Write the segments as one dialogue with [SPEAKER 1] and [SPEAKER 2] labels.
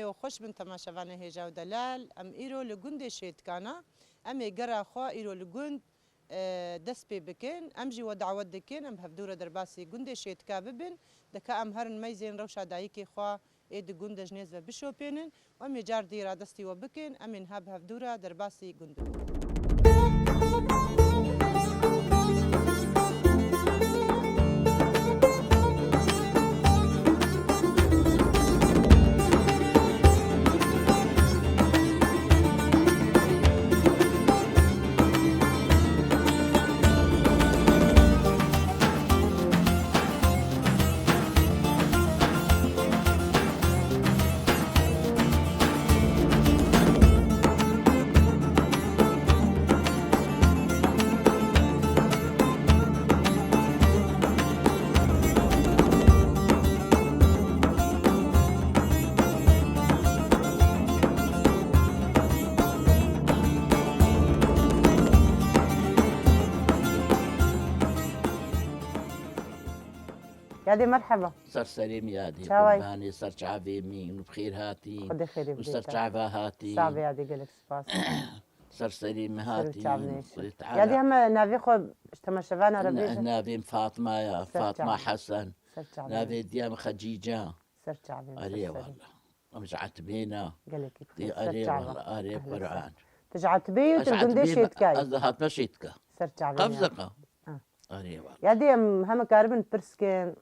[SPEAKER 1] و خوش بن تماشاوانه هجا و دلال ام ایرو لگند شید کانا ام گرا خو ایرو لگند دست پی بکن ام جی و دعوت دکن ام هفدور درباسی گند شید کا ببن دکا ام هرن میزین روشا دایی که خو اید گند جنیز و بشوپینن و ام جار دیرا دستی و بکن ام هفدور درباسی گند يادي مرحبا
[SPEAKER 2] سر سليم يادي
[SPEAKER 1] شاوي
[SPEAKER 2] قرباني سر شعبي مين وبخير هاتي
[SPEAKER 1] خدي خير
[SPEAKER 2] وسر
[SPEAKER 1] بديتك
[SPEAKER 2] شعبها هاتي
[SPEAKER 1] صعب يادي قلك سباس
[SPEAKER 2] سر سليم
[SPEAKER 1] سر
[SPEAKER 2] هاتي
[SPEAKER 1] شعبنيش
[SPEAKER 2] تعالى
[SPEAKER 1] يادي هم نافي خو اشتمشفانا ربيجة
[SPEAKER 2] نافي فاطمة يا
[SPEAKER 1] سر
[SPEAKER 2] فاطمة
[SPEAKER 1] شعبي
[SPEAKER 2] حسن
[SPEAKER 1] سر شعبي
[SPEAKER 2] نافي ديام خديجة
[SPEAKER 1] سر شعبي
[SPEAKER 2] أري والله رجعت بينا
[SPEAKER 1] قلك
[SPEAKER 2] أري والله أري قرآن
[SPEAKER 1] تجعت بي وتلقنديش يتكاي
[SPEAKER 2] أزهات مشيتك
[SPEAKER 1] سر شعبي
[SPEAKER 2] قفزقة أري والله
[SPEAKER 1] يادي هم كاربن برسكن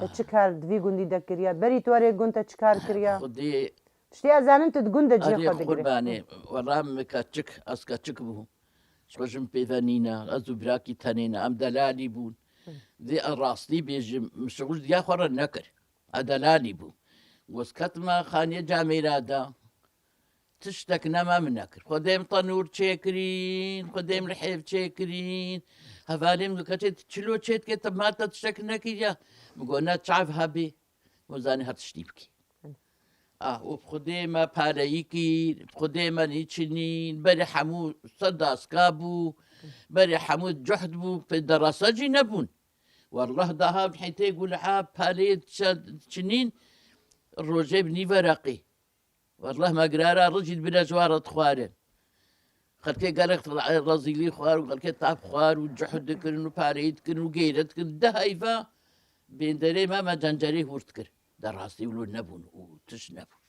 [SPEAKER 1] تشكار دوي قندي دكريا بري توري قنت تشكار كريا
[SPEAKER 2] خدي
[SPEAKER 1] شتي أزانن تتقند جي
[SPEAKER 2] أري
[SPEAKER 1] خد
[SPEAKER 2] قرباني ورام كاتشك أسكاتشك بو شوجم بيفانينا أزو براكي تانينا أم دلالي بون ذي الراستي بيجي مشغول دي آخر النكر أدلالي بو وسكتما خانية جاميرا دا تشتكنا ما من نكر خديم طنور تشيكرين خديم رحيف تشيكرين هفاليم كتت تشلو تشيت كتب ما تشتكنا كيا بقولنا تعرف هبي وزاني هتشتيبكي وبخديمة بارايكي بخديمة نيتشنين بري حمود صدى سكابو بري حمود جحد بو في الدراسة جي نبون والله ذهب حيث يقول عاب باليت تشنين الرجيب ني ورقي والله ما قرارا رجل بلا جوارة خوارن خلكي قالك رزيلي خوار وخلكي تعب خوار وجحد كرن وباريت كرن وقيلت كرن ده هيفا بين دري ما جنجري هورتكر دراسي ولو نبون وتشنبون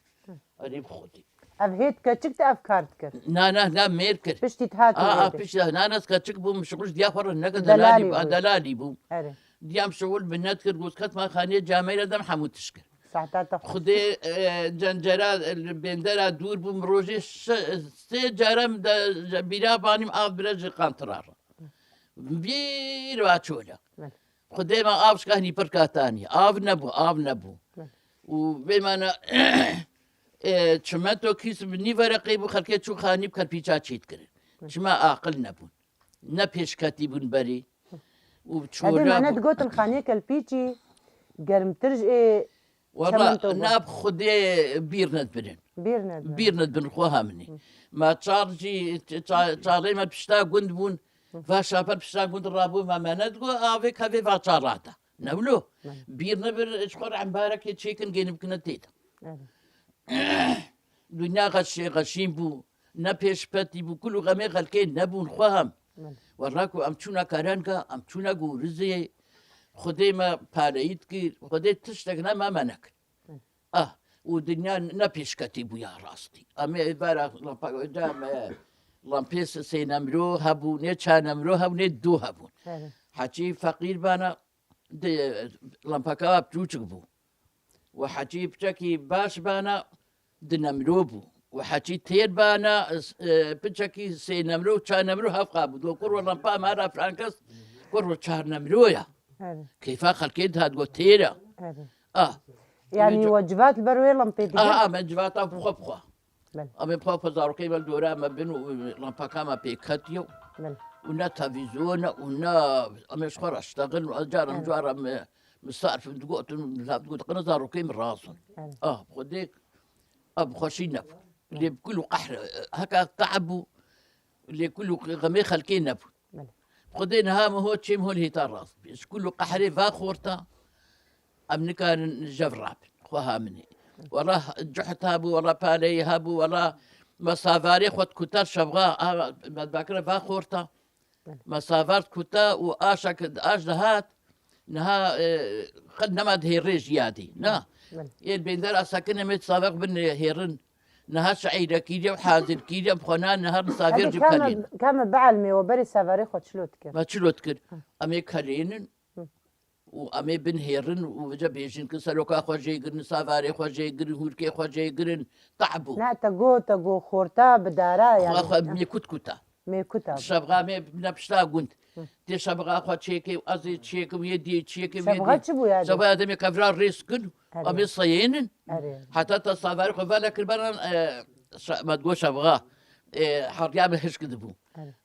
[SPEAKER 2] أريب خودي
[SPEAKER 1] أبهيت كتشكت أفكارتك
[SPEAKER 2] نا ميركر
[SPEAKER 1] بشتي تهاتي
[SPEAKER 2] بيش ناس كتشك بو مشغول ديافر النقد
[SPEAKER 1] دلالي
[SPEAKER 2] دلالي بو
[SPEAKER 1] أري
[SPEAKER 2] ديام شغل بنات كر قوسكت ما خانية جامعة دم حمود تشكر
[SPEAKER 1] ساعتها
[SPEAKER 2] خدي جنجرا بندرا دور بو مروجي سي جرم بلا بانيم آب برج قانترار بير واتشولا خدي ما آبش كهني بركاتاني آب نبو وبمعنى شماتو كيس بني ورقي بو خلكي شو خاني بكر بيجا تشيت كر شما عاقل نبون نبيش كاتبون بري
[SPEAKER 1] هذه معنات قوت الخانيك البيجي قرم ترجع
[SPEAKER 2] والله ناب خدي بيرند بن خوها مني ما تشارجي تشاري ما بشتا قند بون فاشا بشتا قند رابو ما ندقو افيك هذي فاشاراتا نولو بيرنا بر اشخر عن بارك تشيكن جينب كنا تيتا دنيا غشين بو نبيش باتي بو كل غمي غلكين نبون خوهم وراكو امچونا كارانكا امچونا قو رزي خدي ما باريت كي خدي تشتغنا ما منك ودنيا نبيش كتيبو يا راستي امي بارا لامبيس سينامرو هبو نمرو هبو دو هبو حكي فقير بانا لامباكا بتوچك بو وحكي بشكي باش بانا دنمرو بو وحكي تير بانا بشكي سينامرو نمرو هفقا بو دو كور لامبا مارا فرانكس كور نمرو يا كيف خلكيت هاد تيرا
[SPEAKER 1] يعني وجبات البروي لمبيدي
[SPEAKER 2] وجبات بخو أمي بابا زاروكي بالدورة ما بينو لامباكا ما بيكاتيو ونا تلفزيون ونا أمي شخور أشتغل وأجار جوار مصارف تقول قنا زاروكي من راسهم بخديك بخشي نبو اللي بكل قحر هكا تعبوا اللي كله غمي خلكي نبو خدينا هام هو تشيم هو الهيتار راس بيش كله قحري فاخورتا أمني كان جفراب خوها مني والله جحت هابو والله بالي هابو والله مسافاري خود كتر شبغا بكره فاخورتا مسافات كتا واشك اش دهات نها خدنا ما دهيريج يادي نا البندر اساكن مت سابق بن هيرن نها سعيده كيجا وحاضر كيجا بخنا نهار مسافر
[SPEAKER 1] هذه
[SPEAKER 2] جب كلين
[SPEAKER 1] كم بعلمي وبري سافاري خود شلوت كر
[SPEAKER 2] ما تشلوت كر امي كلين وامي بن هيرن وجا بيجن كسلوكا خوجي قرن سافاري خوجي قرن هوركي خوجي قرن تعبوا
[SPEAKER 1] لا تقو خورتا بدارا
[SPEAKER 2] خو
[SPEAKER 1] يعني
[SPEAKER 2] مي كتا
[SPEAKER 1] مي كتاب
[SPEAKER 2] شبغا مي بنبشتا قنت تي شبغا خو تشيكي وازي تشيكي ويدي تشيكي
[SPEAKER 1] شبغا تشبو يعني
[SPEAKER 2] شبغا ادمي كفرار ريسكن امي صيين
[SPEAKER 1] أري.
[SPEAKER 2] حتى تصافر خو بالك البرن ما تقول شبغا حريا بهش كذبو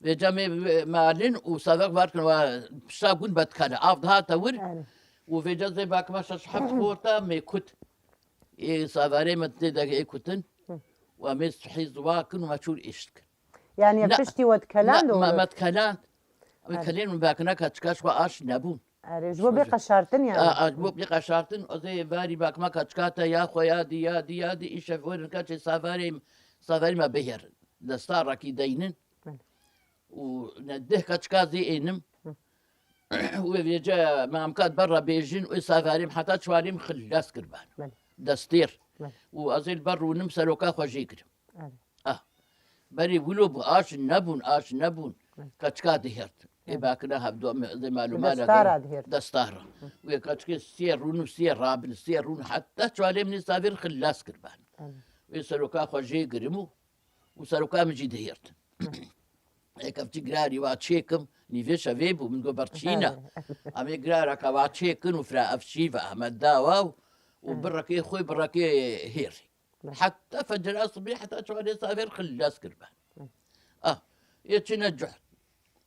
[SPEAKER 2] بجامي مالين وصافر باركن وبشتا قنت بتكنا افضها تور وفي جزء باك ما شحب خورتا مي كت صافري ما تدق كتن ومي صحي زواكن وما تشول اشتك
[SPEAKER 1] يعني يبتشتي وتكلان
[SPEAKER 2] لا ما تكلان كلين من باكنا كاتشكاش واش نابون
[SPEAKER 1] جو بقى شارتن يعني
[SPEAKER 2] بو بقى شارتن زي باري باك ما كاتشكاتا يا خو يا دي ايش فورن كاتش سافاري ما بهر دستار كي دينن ونديه كاتشكا زي انم وبيجا ما امكات برا بيجن وسافاري حتى شواليم خلاص قربان دستير وازيل بر ونمسلوكا خو جيكر بري ولو اش نبون كاتشكا دهرت باكنا هبدو زي معلومات دستارة وكاتشكا سيرون رابن سيرون حتى شوالي من سافر خلاص قربان ويسلوكا خو جيكرمو وسلوكا مجي دهرت هيك في جراري واتشيكم نيفيش فيبو من قبرتشينا امي جرارا كواتشيكن وفرا افشيفا احمد داوا وبركي خوي بركي هيري حتى فجر الصبح حتى شوالي صافر خلاص قربان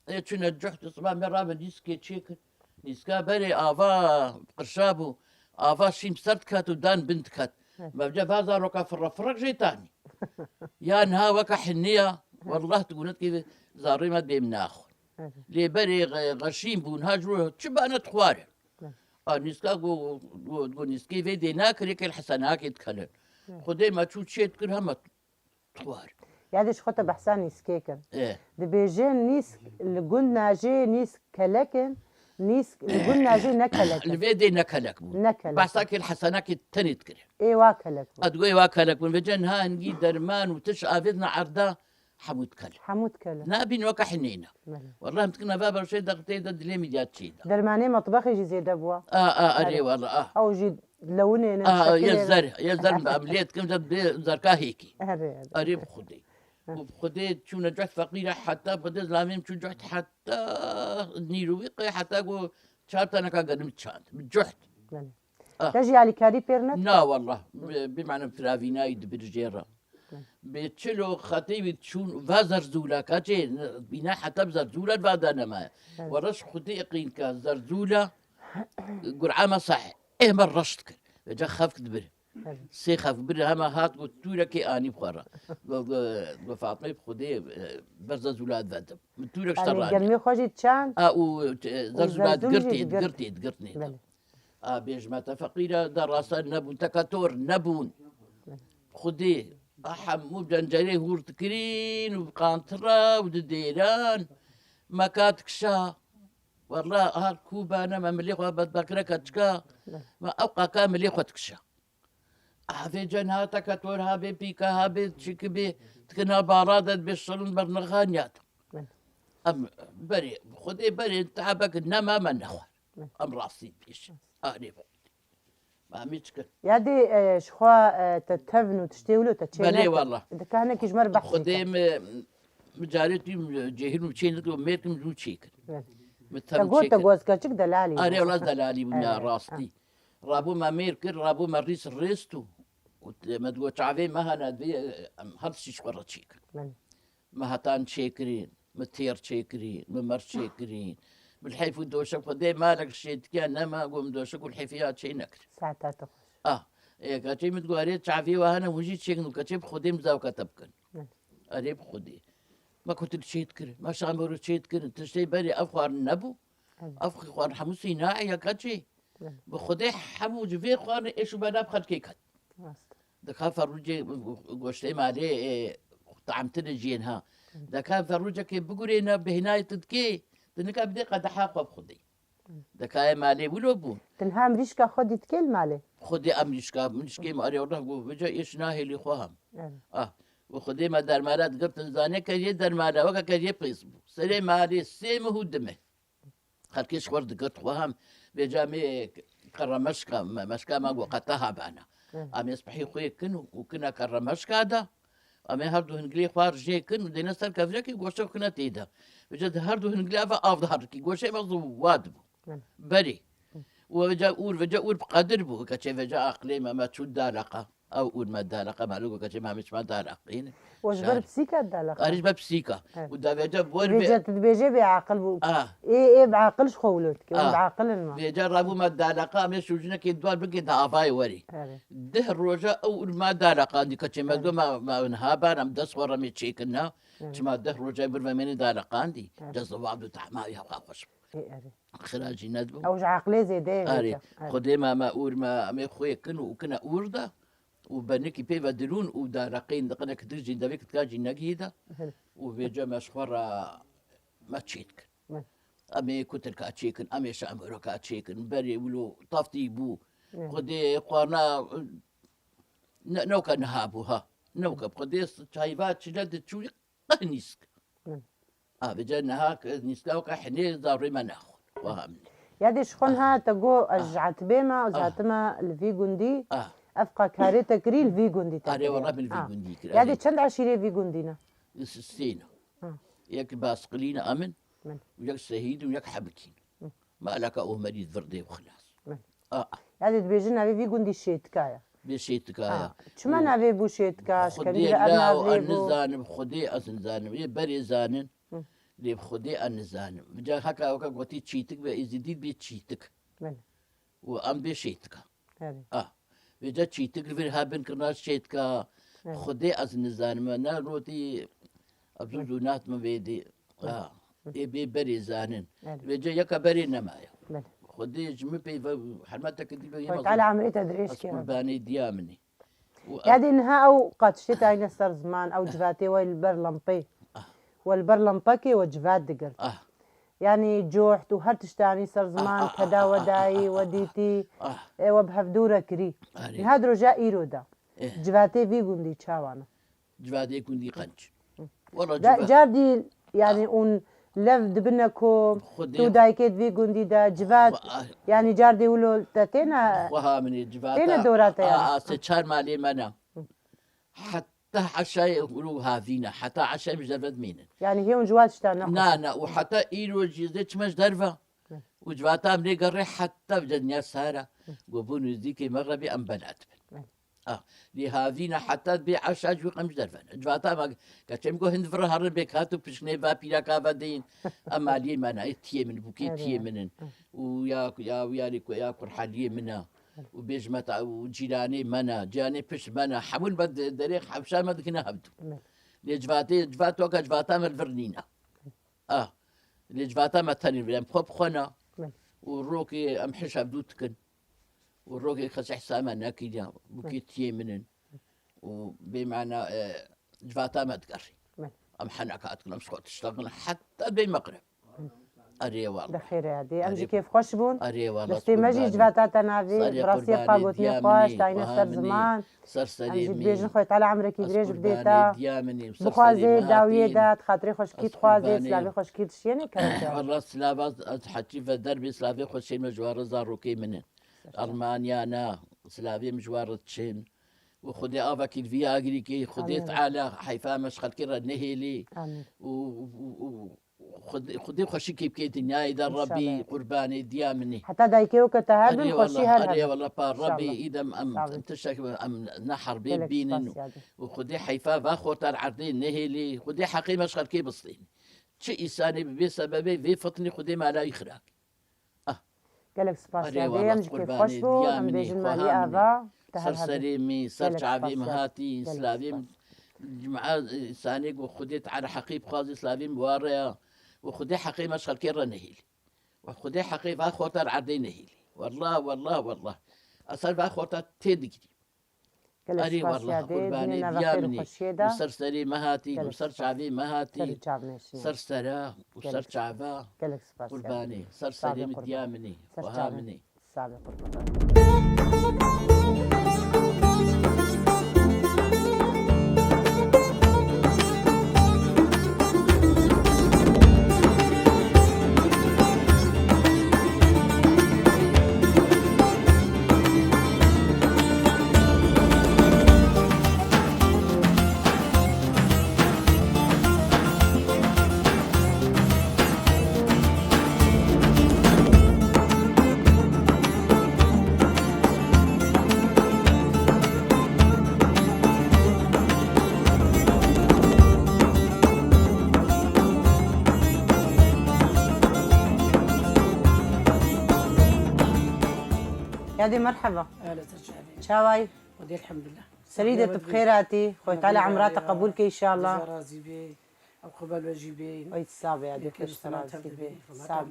[SPEAKER 2] يتنجحت صباح مرة بديسكي تشيكن نيسكا بري افا قرشابو افا شيم سرت كات ودان بنت كات ما بجا فازا روكا فرق جيتاني يا نها وكا حنية والله تقول كيف زاريمة بيمناخ لي بري غشيم بون هاجرو تشبانا تخواري نيسكا قو نيسكي في ديناك ريك الحسناك يتكلم خدي ما تشوت شيت كل هم تخواري
[SPEAKER 1] يعني شخوطة بحسان نيسكيكن دي بيجين نيس لقون ناجي نيس كلكن نيس لقون ناجي نكلكن
[SPEAKER 2] الفيدي نكلك
[SPEAKER 1] نكلك
[SPEAKER 2] بحساك الحسناك التاني تكره
[SPEAKER 1] ايه واكلك
[SPEAKER 2] اتقوي واكلك من فجن ها نجي درمان وتشقى فيدنا عرضا حمود كلك نابين وكا حنينة والله متكنا بابا شي دقتي دد لي ميديات شي
[SPEAKER 1] درماني مطبخ يجي زي دبوا
[SPEAKER 2] اري والله
[SPEAKER 1] او جي لوني
[SPEAKER 2] يزر عمليات كم زركا هيكي اري بخدي وبخدي شو نجحت فقيرة حتى بدي زلامين شو نجحت حتى نيروبي حتى قو شارت انا كقدم شانت بجحت
[SPEAKER 1] تجي على كاري بيرنت؟
[SPEAKER 2] لا والله بمعنى فرافينايد برجيرة بتشلو خطيب تشون فازر زولا كاتي بنا حتى بزرزولا بعدنا ما ورش خدي قين كزرزولا قرعة ما صح إيه مرشتك جا خافك دبر سي خاف بر هما هات قلت لك اني بخرا وفاطمه بخدي برز زولاد فدم قلت لك اشتراني
[SPEAKER 1] قلمي خوجي تشان
[SPEAKER 2] و زولاد قرتني بيج ما فقيره دراسه نبون تكاتور نبون خدي مو جنجري هور تكرين وقانطره وديران ما كاتكشا والله هالكوبا انا ما مليخه بذكرك تشكا ما ابقى كامل يخوتكشا هذه جناتك تورها بيكا هابي تشكبي تكنا بارادة بالصلون برنغانيات أم بري خذي بري تعبك نما من نخوار أم راسي بيش أهلي ما مشكل
[SPEAKER 1] يا دي شخوا تتفنوا تشتيولوا تتشيلوا
[SPEAKER 2] بلي والله
[SPEAKER 1] إذا كان هيك جمر بحث
[SPEAKER 2] خذي مجارتي جاهل وشينك وميركم وشيك
[SPEAKER 1] تقوز كاتشك دلالي
[SPEAKER 2] أري ولا دلالي من راستي رابو ما ميركر رابو ما ريس الريستو ما تقول تعبي ما هنا هرسي شقرة شيك ما هتان شيكرين متير شيكرين ممر شيكرين بالحيف ودوشك خدي مالك شيء كان ما قوم دوشك والحيفيات شيء نكر
[SPEAKER 1] ساعتها
[SPEAKER 2] إيه كاتي متقول أريد تعبي وهنا وجيت شيك كاتي بخدي مزاوكة تبكن أريد بخدي ما كنت شيء تكر ما شامر شيء تكر تشتي بري أفخر النبو أفخر حموسي ناعي كاتي بخدي حمو جفي خوان إيش بنا بخد كيكات دكا فروجي قوشتي مالي طعمتنا جينها دكا فروجي كي بقولينا بهناية تدكي دنكا بدي قد حاقب خدي دكا مالي ولو بون
[SPEAKER 1] تنها مريشكا خودي تكل مالي
[SPEAKER 2] خدي امريكا منشكي ماري والله بجا ايش ناهي اللي خوهم
[SPEAKER 1] أيوة.
[SPEAKER 2] وخدي ما دار مالات قبت زاني كي دار مالا وكا كي بيسبو سلي مالي سيمه ودمه خلكيش ورد قلت خوهم بجامي كرمشكا مشكا ما وقتها بانا ام يصبحي خويا كن وكنا كرمشكا دا ام هردو هنقلي خوار جي كن ودينا سر كفجاكي قوشو كنا تيدا بجد هردو هنقلي افا افضل كي قوشي مغزو وادبو بري وجا اور بقدر بو كتشي فجا اقليم ما تشود دالقه او اور ما دالقه معلومه كتشي ما مش ما دالقين
[SPEAKER 1] وجبر بسيكا دالقه
[SPEAKER 2] قارج بسيكا ودا فجا بور
[SPEAKER 1] بيجا تبيجي بعقل بو ايه بعقلش خولتك بعقل ما
[SPEAKER 2] بيجربوا ما دالقه مش وجنا كي دوار بقي دافاي وري ده الروجا او ما دالقه دي كتشي ما نهابا ام دس ورا مي تشيكنا ما ده الروجا برمني دالقه عندي جز بعض تحما يا خوش خراجي ندبو
[SPEAKER 1] اوج عقلي زيدي
[SPEAKER 2] اري خدي ما اور ما خويا كن وكنا اوردا وبنكي بيفا دلون ودارقين دقنا كدرجي دبيك تكاجي نقيدا وبيجا مشخورة ما تشيك امي كتر كاتشيكن امي شامرو كاتشيكن بري ولو طافتي بو خدي قوانا نوكا نهابوها نوكا بخدي شايبات شجد تشوي قهنيسك بيجا نهاك نسلاوكا حني زاري مناخ وهمني
[SPEAKER 1] يادي شخونها تقو اجعت بيما وزعتما الفي جندي افقا كاري تكري الفي جندي
[SPEAKER 2] تكري والله بالفي جندي
[SPEAKER 1] يادي چند عشيري في جندينا
[SPEAKER 2] السينا ياك باسقلينا امن وياك شهيد وياك حبكين ما لك او مريض فردي وخلاص
[SPEAKER 1] يادي تبيجنا في جندي شيتكايا
[SPEAKER 2] بشيتكايا
[SPEAKER 1] شما نافي بو شيتكا
[SPEAKER 2] خدي لا النزانم خدي أزنزانم يبري زانن لي بخدي النزانم بجا هكا وكا قوتي تشيتك بيزيديد بيتشيتك وأم بشيتك بجا تشيتك في هابن كرنا شيتكا خدي أزنزانم أنا روتي أبزوجونات ما بيدي يبي بري زانن بجا يكا بري نمايا خدي جمي بي حرمتك دي
[SPEAKER 1] على عمري تدريش كيف
[SPEAKER 2] قرباني ديامني
[SPEAKER 1] يعني انها او قد شتي عين صار زمان او جفاتي والبرلمبي والبرلمبكي وجفات دقرت يعني جوحت وهرتشتاني صار زمان كدا وداي وديتي وبهفدورة كري هذا رجاء ايرودا جفاتي في قندي تشاوانا
[SPEAKER 2] جفاتي قندي قنج والله
[SPEAKER 1] جاردي يعني اون لف دبنكم تو دايكيت في قندي دا جفات يعني جاردي ولو تاتينا
[SPEAKER 2] وها من الجفات
[SPEAKER 1] تينا دورات يعني
[SPEAKER 2] ستشار مالي منا حتى عشاء يقولوا هافينا حتى عشاء مش درفت مين
[SPEAKER 1] يعني هي جوات شتانا
[SPEAKER 2] نا وحتى إيرو جيزتش مش درفة وجفاتا مني قري حتى بجنيا سارة وبون يزيكي مرة بأم بنات لي هافينا حتى بي عشاء جو قمش درفن جفاتا ما كتشم كو هند فرهر بكاتو بشني فابيلا كافدين أما لي منا تيه من بوكي تيه منن ويا كرحالي منا وبيجمت وجيلاني منا جاني بش منا حمول بد دريق حبشان ما دكنا هبدو جفات وكا جفاتا من الفرنينا جفاتا ما تاني بلام خوب خونا وروكي امحش هبدو تكن وروكي خش حساما ناكيدا بوكي تيه منن وبمعنى جفاتا ما تقري ام حناك اتكلم مسخوت تشتغل حتى بمقرب أري والله
[SPEAKER 1] بخير يا دي أمجي كيف خوش بون
[SPEAKER 2] أري والله
[SPEAKER 1] بس تيمجي جباتات نافي براسي قاقوتني خوش تاينا سر زمان أمجي بيجن خويت على عمرك يدريج بديتا بخوازي داوية دات خاطري خوش كيت خوازي سلافي خوش كيت شيني كانت
[SPEAKER 2] والله سلافا حكي في دربي سلافي خوشين مجوار زاروكي منن ألمانيا أنا سلافي مجوار تشين وخدي افاك الفياغري كي خدي تعالى حيفا مشغل كرا نهيلي خدي خوشي كيف كي الدنيا اذا ربي قرباني ديامني
[SPEAKER 1] حتى دايكيو كتهاب خوشي
[SPEAKER 2] هلا والله ربي اذا انتشك نحر بين وخدي حيفا باخوتر عرضين نهيلي خدي حقي مشغل كي بسطين شي انساني بسببي في فطني خدي ما لا يخراك
[SPEAKER 1] قالك سباسيا ديم كيف خوشبو ام بيجن مالي افا
[SPEAKER 2] سر سليمي سر شعبي مهاتي سلافيم جماعة سانيق وخديت على حقيب خازي سلافيم واريا وخدي حقي مشغل كيرا نهيلي وخدي حقي فاخوتر عردي نهيلي والله والله والله أصل فاخوتر تدقي
[SPEAKER 1] گەلێک
[SPEAKER 2] أري
[SPEAKER 1] سپاس
[SPEAKER 2] والله
[SPEAKER 1] یادێ
[SPEAKER 2] قرباني
[SPEAKER 1] دنێ ناوە خێر و
[SPEAKER 2] ديامني
[SPEAKER 1] خۆشیێدا
[SPEAKER 2] وسر سري مهاتي
[SPEAKER 1] قالك
[SPEAKER 2] وسر
[SPEAKER 1] سبحان.
[SPEAKER 2] شعبي
[SPEAKER 1] سەری
[SPEAKER 2] مهاتي
[SPEAKER 1] چاونێشنی
[SPEAKER 2] سر سرا وسر
[SPEAKER 1] قالك
[SPEAKER 2] شعبا
[SPEAKER 1] گەلێک سپاس
[SPEAKER 2] قرباني سر
[SPEAKER 1] صعب
[SPEAKER 2] سري
[SPEAKER 1] قربان.
[SPEAKER 2] مديامني
[SPEAKER 1] سەر
[SPEAKER 2] وهامني
[SPEAKER 1] ساڵی قوربان يادي مرحبا
[SPEAKER 3] اهلا ترجعي
[SPEAKER 1] شاواي
[SPEAKER 3] ودي الحمد لله
[SPEAKER 1] سريدة بخيراتي خويت على عمرات قبولك إن شاء الله
[SPEAKER 3] رازي بي او قبل واجي بي
[SPEAKER 1] ويت صعب يا دي
[SPEAKER 3] كل
[SPEAKER 1] كل
[SPEAKER 3] سنه
[SPEAKER 1] شرازي
[SPEAKER 3] وانت
[SPEAKER 1] بي
[SPEAKER 3] بخير
[SPEAKER 1] صعب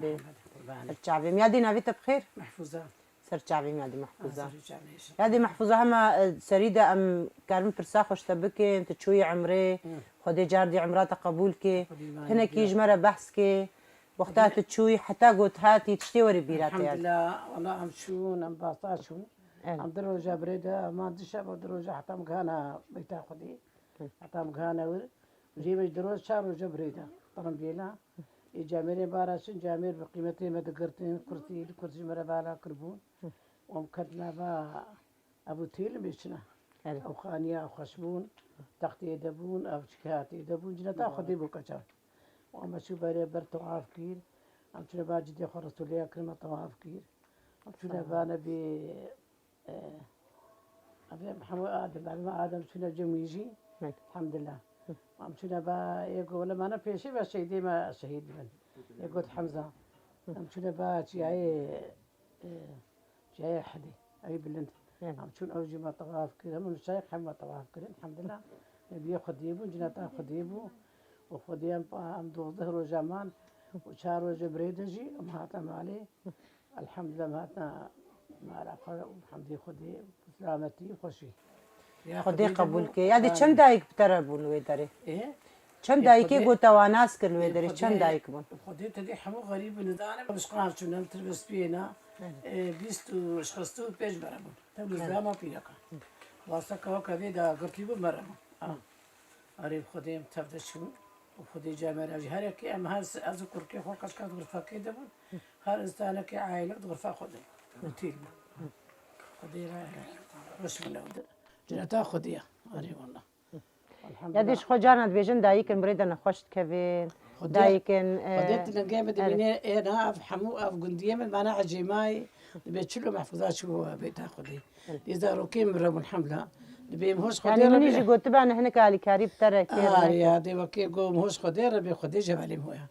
[SPEAKER 3] قرباني
[SPEAKER 1] الشعبي ميادي نافيتا بخير
[SPEAKER 3] محفوظه
[SPEAKER 1] سر شعبي ميادي محفوظة
[SPEAKER 3] ترجعي
[SPEAKER 1] يادي محفوظة هما سريدة أم كارم فرسا خوش تبكي انت تشوي عمري خدي جاردي عمرات قبولك هنا كيج مرة بحثك وقتها تشوي حتى قلت هاتي تشتي وري بيراتي
[SPEAKER 3] الحمد
[SPEAKER 1] يعني.
[SPEAKER 3] لله والله ام شون ام باطاشون
[SPEAKER 1] أهلا.
[SPEAKER 3] ام دروجه بريده ما دشب دروجه حتى مكانها بتاخذي حتى مكانها وجيب دروج شهر وجه بريده طبعا بيلا جامير باراشن جامير بقيمتي ما ذكرتين كرسي مرة بالا كربون ومكدنا با ابو تيل بيشنا
[SPEAKER 1] أهلا.
[SPEAKER 3] او خانيه او خشبون تختي دبون او شكاتي دبون جنا تاخذي بوكشا وما شو بري برتو كير ام شنو باجي دي خرجت لي كلمه طواف كير ام شنو بانا ب ابي محمد ادم بعد ما ادم شنو جم يجي
[SPEAKER 1] نعم.
[SPEAKER 3] الحمد لله ام شنو با يقول لما انا في شيء بس شهيدي ما شهيد من يقول حمزه ام شنو با جاي حدي اي بلنت
[SPEAKER 1] نعم.
[SPEAKER 3] ام شنو اوجي ما طواف كذا من الشيخ حما طواف كذا الحمد لله بياخذ يبو جنا تاخذ يبو وخديم ام دو ظهر وجمان وشهر وجبريدجي ومهاتنا مالي الحمد لله مهاتنا ما الحمد لله خدي سلامتي وخشي
[SPEAKER 1] خدي قبولك يادي كم دايك بتربون ويدري
[SPEAKER 3] ايه
[SPEAKER 1] كم دايكي
[SPEAKER 3] خدي-
[SPEAKER 1] قلت وناس كل ويدري كم دايك بون
[SPEAKER 3] خدي تدي حمو غريب ندانا مش قاعد شو نلتبس بينا بيستو شخصتو بيج بربون تبلز ما فيك واسكا وكذا دا قلت له مرمو قريب خديم تبدا شو وخدي جامعة أجي هركي أم هاز أذكر كي خوك أشكال غرفة كده بون هر إنسان كي عائلة غرفة خدي وتيل خدي رش من أود جنتا خديها أري والله الحمد لله
[SPEAKER 1] ياديش خو جانا بيجن دايكن بريد انا خوشت كفين
[SPEAKER 3] خدي-
[SPEAKER 1] دايكن
[SPEAKER 3] خديت لقيمة دميني أنا أف حمو أف قندية من معنا عجيماي بيت شلو محفوظات شو بيتها خدي إذا روكيم رب الحمد لله نبي مهوش خدي
[SPEAKER 1] يعني من
[SPEAKER 3] ربي
[SPEAKER 1] يجي قلت بقى هنا كالي كاريب ترى
[SPEAKER 3] يا دي وكي قوم هوش خدي ربي خدي جبالي مويا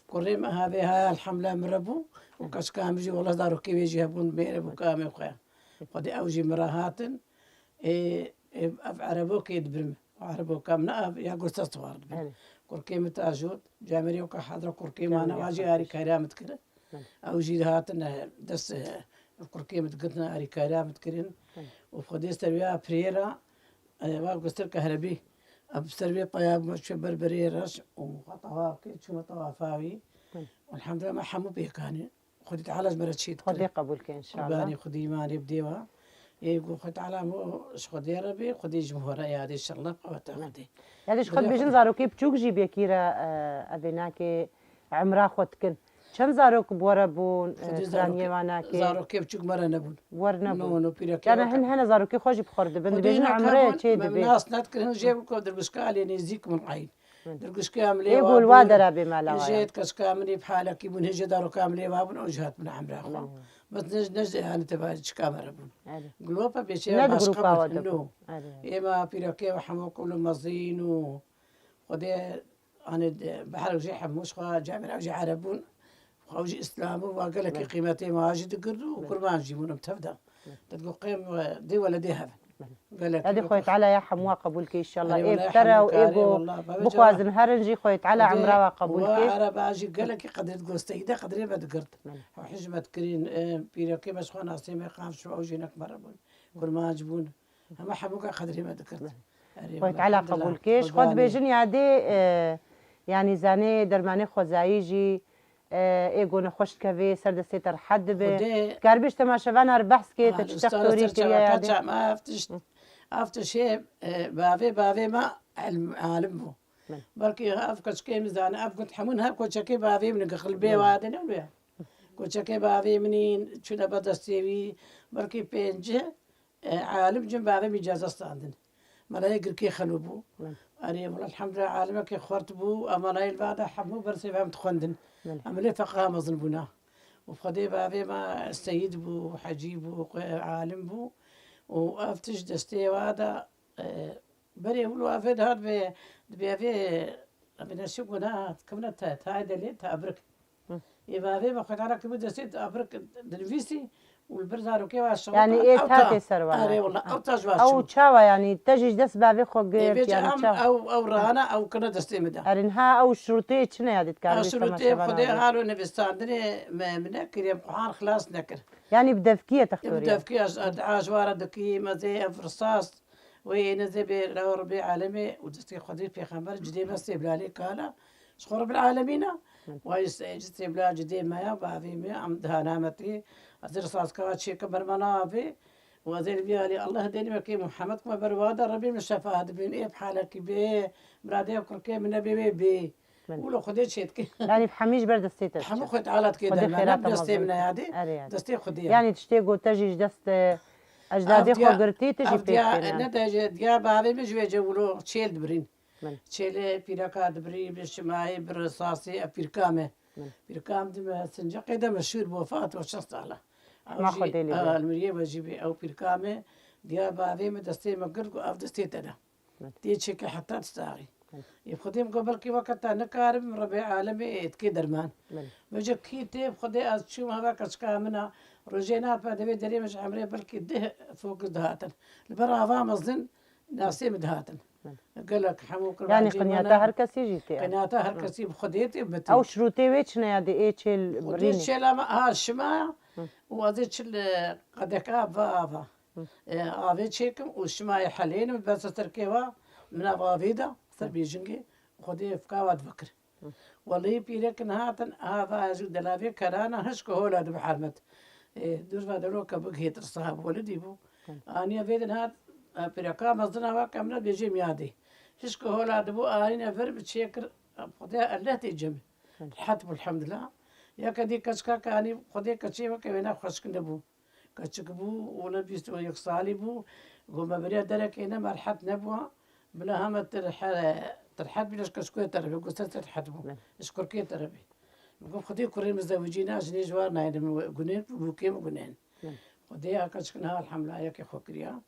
[SPEAKER 3] كريم هذه هاي الحملة مربو وكاش كام بيجي والله دارو كي بيجي هبون بيري بكامي وخيا خدي أوجي مراهاتن أف عربو كي يدبرم عربو كام نأف يا قلت أصوار كركيمة أجود جامري وكا حضرة كركيمة أنا واجي هاري كرامة كده أوجي هاتن دس كركيمة قلتنا هاري كرامة كرين وخدي استربيا بريرا واقستر كهربي أبستربيا طياب شبر بريرش وطواف كي شو طوافاوي والحمد لله ما حمو بيكاني خدي تعالى مرة شيت
[SPEAKER 1] خدي قبولك ان شاء الله
[SPEAKER 3] باني خدي ماني بديوا يقول خدي تعالى مو خدي ربي خدي جمهور يا هذه ان شاء الله قوتها خدي
[SPEAKER 1] ياديش خد بيجن زاروكي بتشوك جي بيكيرا ابيناكي عمرا خدكن كم زاروك بوربون سرانيه واناكي
[SPEAKER 3] زارو كيف تشوك مرة نبون
[SPEAKER 1] ورنبون
[SPEAKER 3] نو بيرا
[SPEAKER 1] كان هن زاروكي خوش بخورد بند بيجن عمره شي دبي
[SPEAKER 3] الناس نذكر جيبكم دربشكال يعني يزيك من عين دربش كامل
[SPEAKER 1] يقول وادر ابي مالا
[SPEAKER 3] جيت كاس كامل بحالك يبون هجي دارو كامل وابن وجهات من عمره اخو بس نج يعني تبارك كاميرا بون قلوبا بيشي
[SPEAKER 1] ند
[SPEAKER 3] باش
[SPEAKER 1] جروبا
[SPEAKER 3] قبل
[SPEAKER 1] ودبو
[SPEAKER 3] انه اما بيراكي وحمو كل مزين و ودي انا بحال وجي حموش خا جامع وجي عربون وجي اسلام وقال لك قيمتي ما اجي تقردو وكل ما نجيبون متفدا تقول قيم دي ولا دي هبل قال لك
[SPEAKER 1] هذه خويت على يا حموا قبولك ان شاء الله
[SPEAKER 3] أيوة،
[SPEAKER 1] ايه
[SPEAKER 3] لا
[SPEAKER 1] ترى
[SPEAKER 3] يحموك عليه
[SPEAKER 1] وايجو
[SPEAKER 3] والله، بابا
[SPEAKER 1] بخوازن هرنجي خويت على عمرا قبولك
[SPEAKER 3] وعرب اجي قال لك قدرت قوستيدا قدري ما تقرت وحجمة كرين بيراكي بس خوان اسيمي قام شو اوجينك مربون كل ما جبون اما حموك قدري ما ذكرت
[SPEAKER 1] خويت على قبول كيش خود بيجن يعدي يعني زاني درماني خوزايجي ايگون خوش كافي سرد سيتر حد به كاربيش تماشفان هر بحث كي تشتختوري كريا يعدي
[SPEAKER 3] ما افتش بافي ما عالم بو بلكي هاف كشكي مزان اف كنت حمون هاف كشكي بافي من قلبي وادن ولا كشكي بافي منين شو بدستي بلكي بينجه عالم جنب بافي مجاز استاندن ملاي كي خلوبو أنا والله الحمد لله عالمك خورت بو أما لا البعد حمو برسي فهم تخندن أما لي فقها مظن بنا وفدي بافي ما السيد بو حجيب بو عالم بو وأفتش دستي وهذا بري ولو أفيد هاد بيافي من الشغلات كمنا تاي دليل تابرك يبافي ما خد على كم دستي تابرك دلفيسي والبرزارو كيف
[SPEAKER 1] يعني ايه تاتي سروا
[SPEAKER 3] أري والله أو تجواش
[SPEAKER 1] او تشاوا يعني تجيش دس بافي خو
[SPEAKER 3] يعني
[SPEAKER 1] يعني
[SPEAKER 3] او رانا او كنا دستي مدا
[SPEAKER 1] ارنها او شروطي شنو يا ديت كاربيش
[SPEAKER 3] شروطي خدي هالو نبستاندني من كريم قحان خلاص نكر
[SPEAKER 1] يعني بدفكيه تختوري
[SPEAKER 3] بدفكيه عجوار دكي ما زي فرصاص وين زي ربي عالمي ودستي خدي في خمر جدي بس بلالي كالا شخور بالعالمين ويستي بلا جدي ما يا بافي ما ام دهانامتي ازر صاص كوات شي كبر منافي وزير بيالي الله هديني مكي محمد كما برواده ربي من الشفاهة بين ايه بحالك بيه مرادي وكركي من نبي بيه ولو خديت شيتك
[SPEAKER 1] يعني بحميش برد السيت
[SPEAKER 3] حمو خد علات كده ما دستي من هادي دستي خديها
[SPEAKER 1] يعني تشتيقو تجيش دست اجدادي خو قرتي تجي
[SPEAKER 3] فيك نتاج ديا بابي بجوي جولو تشيل دبرين تشيل بيراكا دبري بالشماعي بالرصاصي بيركامه بيركام دم سنجا قيده مشهور بوفات وشخص على
[SPEAKER 1] ما خدي لي
[SPEAKER 3] المريه بجيبي او بيركامه ديا بابي مدستي مقرق اف دستي تدا دي تشيك حتى تستاغي يبخديم قبل كي وقت انا كارم ربيع عالمي اتكي درمان بجا كي تيب خدي از شو ما باكش كامنا رجينا بعد دري مش عمري بلكي ده فوق دهاتن البرافا مزن ناسي مدهاتن قال لك حموك
[SPEAKER 1] يعني قنياتا هر كسي جيتي
[SPEAKER 3] قنياتا هر كسي بخديتي بتي
[SPEAKER 1] او شروطي ويتشنا يا دي ايتشل بريني
[SPEAKER 3] شلا ها الشما وزيت قدك افا افا تشيكم والشما حلين بس تركيوا من افا بيجنجي خدي فكاوات فكر والله بيرك نهاتن هذا أزود دلافي كرانا هشكو هولا دب حرمت دوز فادلو كبغيت الصحاب ولدي بو أنا في نهات بيركا مصدنا وكمنا بيجي ميادي هشكو هولا دبو أنا فر بتشكر خدي الله تيجم الحمد الحمد لله يا كدي كشكا كاني خدي كشي وكوينا خشك نبو كشك بو ولا بيستو يكسالي بو قوم بريا درك هنا مرحب نبوها بلا هم ترحب بلاش كشكوية تربي قصة ترحب اشكر كي تربي نقول خدي كورين مزوجين عشان جوارنا يعني جنين بوكيم وجنين خدي كشكنها الحمد لله ياك خوكريا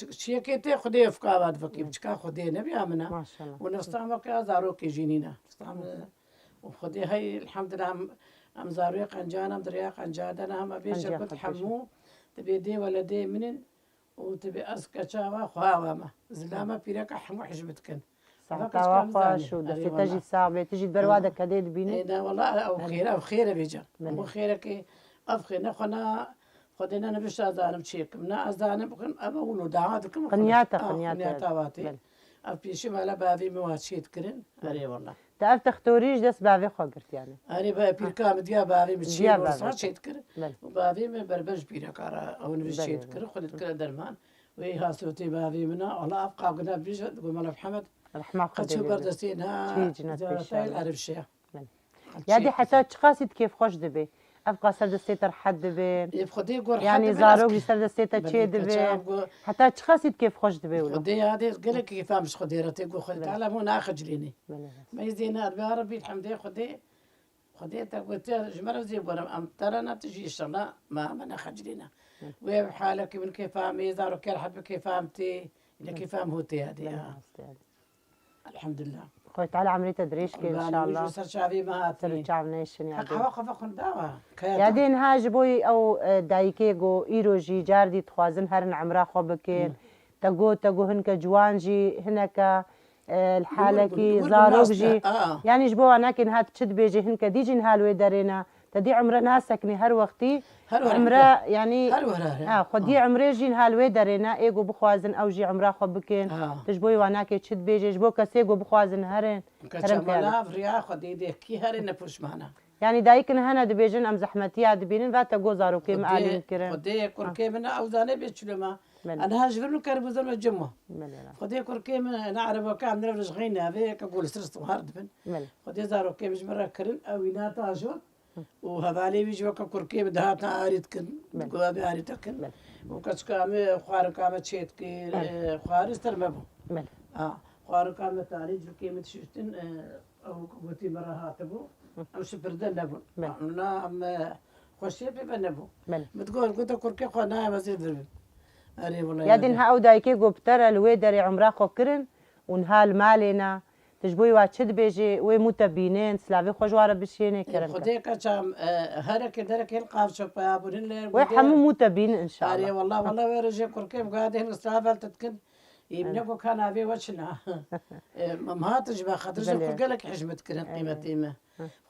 [SPEAKER 3] شيء كي خدي افكار فكي بشكا خدي نبي امنا
[SPEAKER 1] ما شاء الله
[SPEAKER 3] ونستعمل كازارو كي جينينا نستعمل وخدي هاي الحمد لله ام زارو قنجانا دريا قنجادنا ما بيش كنت حمو تبي دي ولا دي منن وتبي أسكت شاوا خواما زلامة بيرك حمو حجبتكن
[SPEAKER 1] ساعة وخاش ودستي تجي صعبة تجي برواده كديد بيني
[SPEAKER 3] لا والله أو خير بيجا مو خيرك أفخنا خنا خدينا نبش أذان بشيك منا أذان بكون أما ولو دعاتكم قنياتا واتي أبيشي مالا بافي مواشيت كرين أري والله
[SPEAKER 1] تعرف تختوريش دس بافي خاقرت يعني
[SPEAKER 3] أري بيركام ديا بافي بتشيل ورصات شيت كر وبافي من بربش بيركارا أو نبش شيت كر خدت كر درمان ويها صوتي بافي منا والله أبقى قلنا بيجا تقول مالا محمد
[SPEAKER 1] رحمة
[SPEAKER 3] قد شو بردستين ها العرب شيء
[SPEAKER 1] يا دي حتى تشخاصيت كيف خوش دبي ابقى سردستيتر حد دبي
[SPEAKER 3] يبخدي يقول
[SPEAKER 1] يعني زاروق سردستيتر تشي دبي حتى تشخاصيت كيف خوش دبي ولا
[SPEAKER 3] خدي هذه قال لك كيف مش خدي رتي يقول خدي تعالى مو ناخذ ليني ما يزينا يا ربي الحمد لله خدي تقول جمره زي بورم ام ترى تجي شرنا ما ناخذ لينا وحالك من كيف فهمي زاروق كيف حد كيف فهمتي اللي كيف فهمتي هذه الحمد لله
[SPEAKER 1] خوي تعالى عملية تدريش كي ان شاء الله
[SPEAKER 3] صار شعبي ما
[SPEAKER 1] ترجع نيشن
[SPEAKER 3] يا حق وقف خن دعوة
[SPEAKER 1] يا دين هاجبوي او دايكي جو ايروجي جاردي تخوازن هرن عمرا خو بكين تقو هنك جوانجي هناك الحالكي زاروجي يعني جبو انا كن هات تشد بيجي هنك ديجي نهالوي دارينا تدي عمره ناسكني هر وقتی
[SPEAKER 3] هر وقت.
[SPEAKER 1] عمره يعني
[SPEAKER 3] هر وقت.
[SPEAKER 1] خودی عمره جین هالوی درنا ایگو بخوازن او جی عمره خو بکن تجبوی وانا که چت بیجش بو کسی گو بخوازن هرن
[SPEAKER 3] كشمالا فريا خدي ده كي هري نفوش معنا
[SPEAKER 1] يعني دايكن هنا دبيجن ام زحمتي عاد بينن فاتا جوزارو كي معلم كرم
[SPEAKER 3] خدي كركي من اوزاني بيتشلما انا هاجبر كربزن الجمعه خدي كركي من نعرف كام نرفش غينا هذيك اقول سرست وهارد بن خدي زارو كي مش مرة كرن او يناتا اجور وهذالي بيجي وكا كركي بدهاتنا اريتكن قوابي اريتكن وكاش كامي خوار كامي تشيتكي خوار استرمبو خوار كامي تاني جو كيمت شفتن او قوتي مرة هاتبو او شبردن نبو نا ام خوشي بنبو بتقول قلت كركي خوانا وزير دربي اري والله
[SPEAKER 1] يا دين هاو دايكي قبتر الويدري عمره خو كرن ونهال مالنا تجبوي واتشد بيجي وي متبينين سلافي خوجواره بشيني كرم
[SPEAKER 3] خدي كشام هرك درك القاف شوف يا بورين لي
[SPEAKER 1] وي حمو متبين ان شاء الله
[SPEAKER 3] اري والله ورجي كركي قاعدين استرافل تتكن يبنكو كان ابي وجهنا مامهاتج باخاطر كركي لك حجمت كرن قيمتي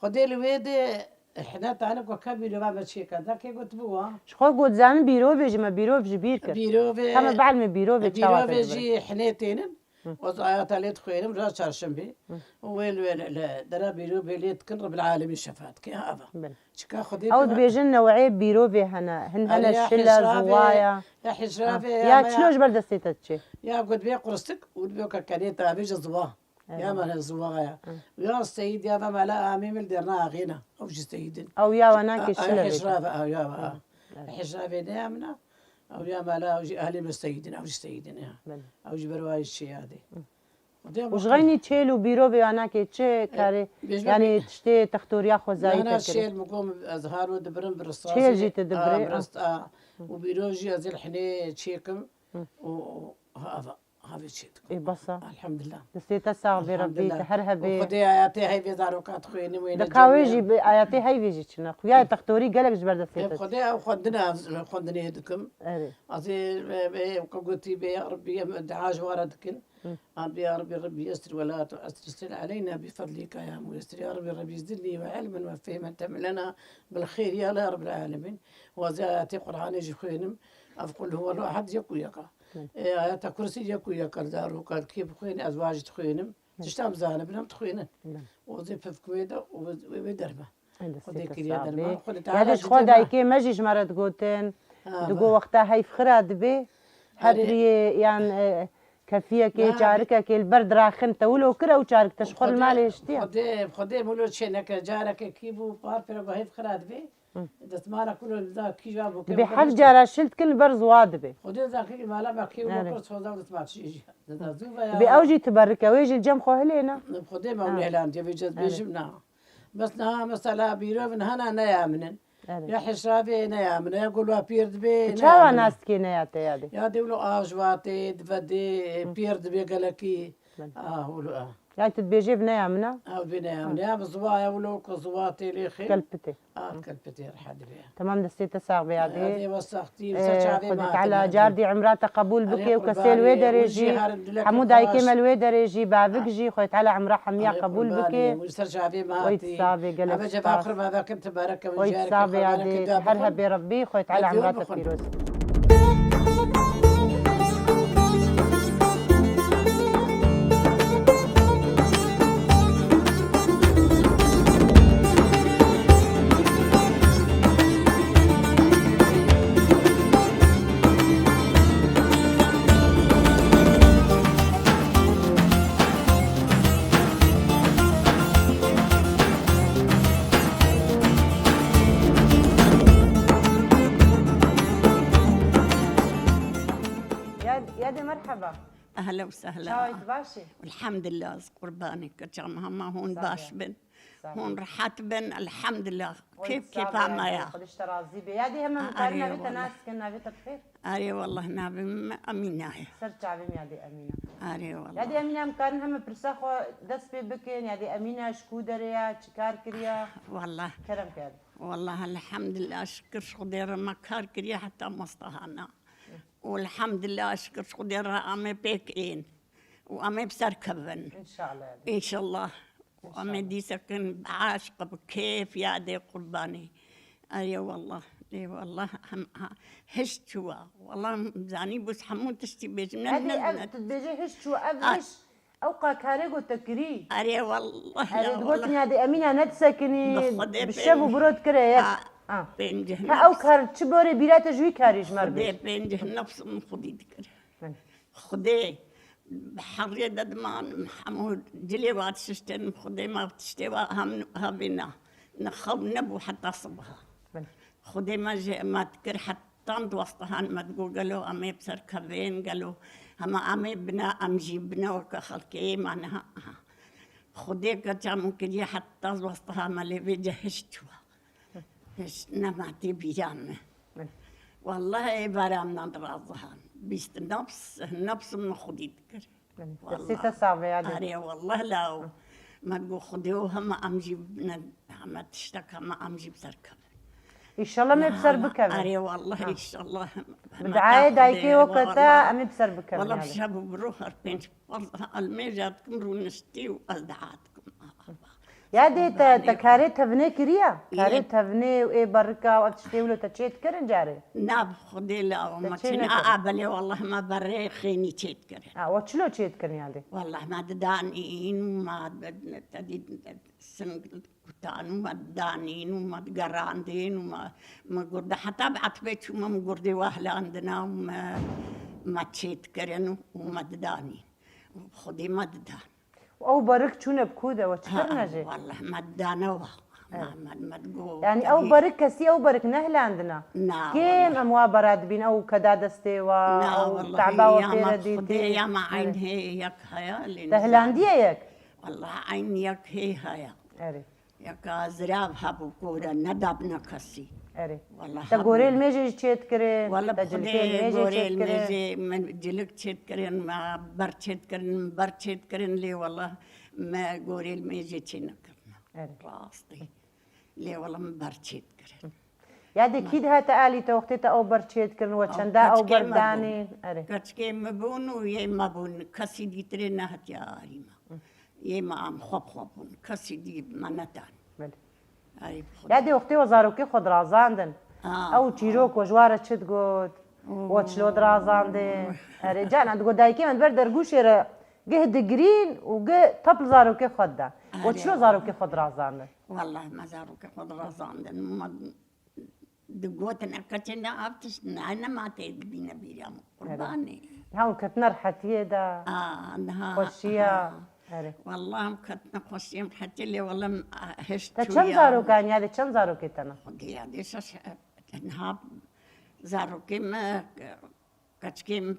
[SPEAKER 3] خدي الويدي احنا تعرف وكابيلو ما شيء كذا كي قلت بوا
[SPEAKER 1] شخو قلت زعما بيرو بيجي ما بيرو بيجي بيركر
[SPEAKER 3] بيرو
[SPEAKER 1] كما بعد ما بيرو
[SPEAKER 3] بيجي حنيتين وضعيات عليه تخيلم راس شرشمبي ويل درا بيرو بيليت كن رب العالمين شفات كي هذا شكا خدي
[SPEAKER 1] او بيجن نوعي بيرو هنا الشله زوايا
[SPEAKER 3] يا حجرافي
[SPEAKER 1] يا تشلوش بردستي
[SPEAKER 3] يا قلت بي قرصتك ودبيوكا كانيتا بيجي زواه يا من الزوايا ويا السيد يا ما لا اميم درنا غينا او جي سيدين
[SPEAKER 1] او يا وناك الشله
[SPEAKER 3] حجرافي او يا حجرافي دامنا او يا ما لا وجي اهلي بالسيدين او جي سيدين او جي برواي الشيء هذه
[SPEAKER 1] وش غيني تشيلو بيرو بياناك تشي كاري يعني تشتي تختوريا خوزاي
[SPEAKER 3] انا الشيل مقوم ازهار ودبرن برصاص
[SPEAKER 1] شيل جي تدبري
[SPEAKER 3] وبيروجي ازل حني تشيكم وهذا هذا الشيء
[SPEAKER 1] اي بصا
[SPEAKER 3] الحمد لله
[SPEAKER 1] دستيتا صعبي ربي تحرها بي
[SPEAKER 3] خدي اياتي هاي بيزاروكات خويني وين
[SPEAKER 1] دكاويجي اياتي هاي بيجي تشنا خويا تختوري قالك جبر دستيتا
[SPEAKER 3] خدي او خدنا يدكم ازي قلتي بي ربي دعاج واردكن يا ربي يستر ولا تستر علينا بفضلك يا ميسر يا ربي زدني وعلما وفهما تملنا بالخير يا رب العالمين وزاتي قرآن يجي خوينم أقول هو الواحد يكو يكا آيات كرسي يكو يكا دارو قال كيف خويني أزواج تخوينم تشتام زانب بنام تخوينن وظيفة في كويدا وبدربة
[SPEAKER 1] خدي كريا دربة هذا شو دايكي ماجيش مرات قوتين دقو وقتها هاي فخرات بي هادري يعني كفيه كي جارك كي البرد راخن تولو كرا وجارك تشخر المال يشتي
[SPEAKER 3] خدي مولو شنك جارك كيبو بارفر بهيف خرات بي دسمالا كله ذا كي جابو
[SPEAKER 1] بي حق جارا شلت كل برز واد بي
[SPEAKER 3] خدي ذا كي مالا ما كي وكر صودا وتسمع شيء
[SPEAKER 1] بي اوجي تبرك ويجي الجم خو هلينا
[SPEAKER 3] خدي ما اعلان تبي جز بيجمنا بس نها مثلا بيرو من هنا نيامن يا حشرافي نيامن يقولوا بيرد بي
[SPEAKER 1] شاوا ناس كي نياتي
[SPEAKER 3] يا دولو اجواتي دفدي بيرد بي قالكي ولو
[SPEAKER 1] يعني تتبيجي بنيامنا
[SPEAKER 3] بنيامنا بزوايا ولو كزواتي لي خير
[SPEAKER 1] كلبتي
[SPEAKER 3] كلبتي رحد بها
[SPEAKER 1] تمام دستي تساغ بيادي
[SPEAKER 3] هذه وسختي وسشافي
[SPEAKER 1] خدت على جاردي عمرات قبول بكي وكسيل ويدرجي حمود هاي كيما الويدرجي بابكجي خدت على عمرها حمية قبول بكي
[SPEAKER 3] وسشافي ما
[SPEAKER 1] ويتصابي قالك
[SPEAKER 3] أبجي آخر ما ذاك تبارك من جارك
[SPEAKER 1] ويتصابي يادي تحرها بربي خدت على عمرات فيروز مرحبا
[SPEAKER 4] اهلا وسهلا
[SPEAKER 1] شاويت باشي
[SPEAKER 4] الحمد لله قربانك جمعها هون باش بن هون رحت بن الحمد لله كيف عمايا
[SPEAKER 1] خدش ترازي بي يادي هم مقارنة بيتا ناس كنا بيتا بخير
[SPEAKER 4] اري والله نابي امينه
[SPEAKER 1] سرجع بي يادي امينه
[SPEAKER 4] اري والله
[SPEAKER 1] يادي امينه مقارنة هم برسخو دس بي بكين يادي امينه شكو دريا شكار كريا
[SPEAKER 4] والله
[SPEAKER 1] كرم كاد
[SPEAKER 4] والله الحمد لله اشكر خدير ما كار كريا حتى مصطهانا والحمد لله اشكر خدير امي بيكين وامي بسركبن
[SPEAKER 1] ان شاء الله
[SPEAKER 4] ان شاء الله وأمدي سكن عاشقة بكيف يا دي قرباني. أي والله اي والله هشتوا والله زاني بس حمود تشتي بيج
[SPEAKER 1] هذه تبيجي هشتوا أبش أوقا كاريجو تكري
[SPEAKER 4] أري والله
[SPEAKER 1] هذه تقولني هذه أمينة نتسكني
[SPEAKER 4] بخدي
[SPEAKER 1] بالشب وبرود كريك
[SPEAKER 4] بينجه
[SPEAKER 1] ها أو كار تشبوري بيرات جوي كاريج
[SPEAKER 4] خدي
[SPEAKER 1] مربي
[SPEAKER 4] بينجه نفس من خدي ذكر خدي بحرية ددمان محمود جلي وات ششتن خدي ما بتشتوى هم هبنا نخب نبو حتى صبها خدي ما تكر حتى وسطها ما تقول قالوا أمي بسر كفين قالوا هما أمي بنا أمجي بنا وكخلكي معناها خدي كتا ممكن يا حتى وسطها ما اللي بيجهشتوا نماتي بيجامه والله برامنا درازها بيست نفس من خدي ذكر
[SPEAKER 1] والله صعبة يعني
[SPEAKER 4] أري والله لا ما تقول خديوها ما أمجي بنا ما تشتكى ما أمجي بسر كفين
[SPEAKER 1] إن شاء الله ما يبصر بكم
[SPEAKER 4] أري والله إن شاء الله
[SPEAKER 1] بدعاية دايكي وقتا أمي بصر بكم
[SPEAKER 4] والله بشابو بروح أربينش الميجاتكم رونستي وأزدعاتكم
[SPEAKER 1] يا دي تكاريتها بني كريا كاريتها بني وإيه بركة وأتشتي ولو تشيت كرن جاري
[SPEAKER 4] ناب خدي لا وما تشين أقبلي والله ما بري خيني تشيت كرن
[SPEAKER 1] وشلو تشيت كرن يا دي
[SPEAKER 4] والله ما دانين وما تدي سن كتان وما دانين وما تقراندين ما قرد حتى بعت بيت وما مقردي واهل عندنا وما ما تشيت كرن وما دانين خدي ما دان
[SPEAKER 1] أو برك شونا بكودة وتشكرنا جي
[SPEAKER 4] والله ما دانوا ما تقول
[SPEAKER 1] يعني أو برك كسي أو برك نهل عندنا
[SPEAKER 4] نعم
[SPEAKER 1] كيم أموا براد بين أو كداد استوا أو تعبا وفيرا
[SPEAKER 4] ديتي يا ما عين هي يك هيا
[SPEAKER 1] تهلاندية يك
[SPEAKER 4] والله عين يك هيا
[SPEAKER 1] أري
[SPEAKER 4] يك أزراب هبو كورا ندبنا كسي
[SPEAKER 1] أري
[SPEAKER 4] والله
[SPEAKER 1] تقولي الميجي تشيت كرين
[SPEAKER 4] والله
[SPEAKER 1] تجلكي
[SPEAKER 4] بخدي
[SPEAKER 1] الميجي تشيت كرين
[SPEAKER 4] الميجي من جلك تشيت كرين ما برتشيت كرين لي والله ما قوري الميجي تشينا كرنا
[SPEAKER 1] أري
[SPEAKER 4] راستي لي والله ما برتشيت كرين
[SPEAKER 1] يا دي كيد هاتا آلي توقتي أو برتشيت كرين وتشندا أو برداني أري
[SPEAKER 4] كاتشكي مبون ويا مبون كسي دي ترينا هتيا ريما يا ما أم خبون كسي دي منتان
[SPEAKER 1] يا دي وقتي وزاروكي خود رازاندن أو تشيروك وجوارة تشد قد وتشلو درازاندن أري جانا تقول دايكي من بردر قوشي جه دقرين وجه طبل زاروكي خود دا وتشلو زاروكي خود رازاندن
[SPEAKER 4] والله ما زاروكي خود رازاندن ما دقوتنا كتنا أبتش أنا ما تدبينا بيرام قرباني
[SPEAKER 1] هاو كتنر حتيه دا
[SPEAKER 4] أنها
[SPEAKER 1] خوشية
[SPEAKER 4] والله كتنا خوشية حتى اللي والله هشت
[SPEAKER 1] تشن زاروكان يا دي تشن زاروكي تنا
[SPEAKER 4] خدي يا دي شش أنها زاروكي ما كتكيم